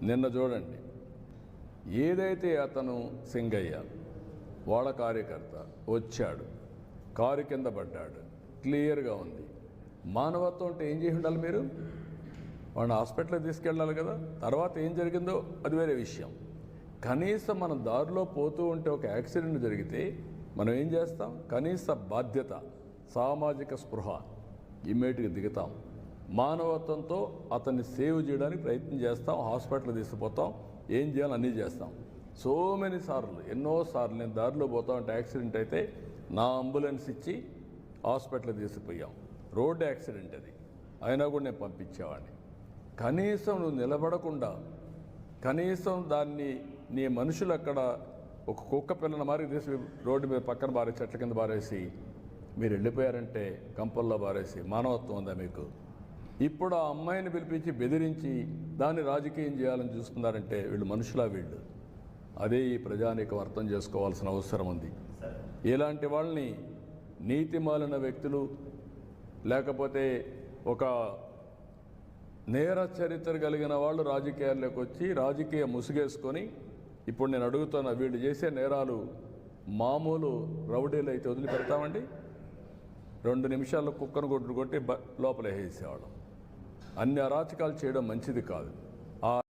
నిన్న చూడండి, ఏదైతే అతను సింగయ్య వాళ్ళ కార్యకర్త వచ్చాడు, కారు కింద పడ్డాడు, క్లియర్గా ఉంది. మానవత్వం అంటే ఏం చేసి ఉండాలి? మీరు వాడిని హాస్పిటల్కి తీసుకెళ్ళాలి కదా. తర్వాత ఏం జరిగిందో అది వేరే విషయం. కనీసం మనం దారిలో పోతూ ఉంటే ఒక యాక్సిడెంట్ జరిగితే మనం ఏం చేస్తాం? కనీస బాధ్యత, సామాజిక స్పృహ ఇమ్మీడియట్గా దిగుతాం. మానవత్వంతో అతన్ని సేవ్ చేయడానికి ప్రయత్నం చేస్తాం, హాస్పిటల్ తీసుకుపోతాం, ఏం చేయాలో అన్నీ చేస్తాం. సో మెనీ సార్లు, ఎన్నోసార్లు నేను దారిలో పోతా ఉంటే యాక్సిడెంట్ అయితే నా అంబులెన్స్ ఇచ్చి హాస్పిటల్ తీసుకుపోయాం. రోడ్ యాక్సిడెంట్ అది, అయినా కూడా నేను పంపించేవాడిని. కనీసం నువ్వు నిలబడకుండా, కనీసం దాన్ని నీ మనుషులు అక్కడ ఒక కుక్క పిల్లని మారి తీసి రోడ్డు మీద పక్కన బారేసి, చెట్ల కింద బారేసి మీరు వెళ్ళిపోయారంటే, కంపల్లో బారేసి మానవత్వం ఉందా మీకు? ఇప్పుడు ఆ అమ్మాయిని పిలిపించి బెదిరించి దాన్ని రాజకీయం చేయాలని చూస్తున్నారంటే వీళ్ళు మనుషులా? వీళ్ళు అదే ఈ ప్రజానీకం అర్థం చేసుకోవాల్సిన అవసరం ఉంది. ఇలాంటి వాళ్ళని నీతిమాలిన వ్యక్తులు, లేకపోతే ఒక నేర చరిత్ర కలిగిన వాళ్ళు రాజకీయాల్లోకి వచ్చి రాజకీయ ముసుగేసుకొని, ఇప్పుడు నేను అడుగుతున్నా, వీళ్ళు చేసే నేరాలు మామూలు రౌడీలు అయితే వదిలిపెడతామండి? 2 నిమిషాల్లో కుక్కను కొట్టి లోపల వేసేవాళ్ళం. అన్ని అరాచకాలు చేయడం మంచిది కాదు.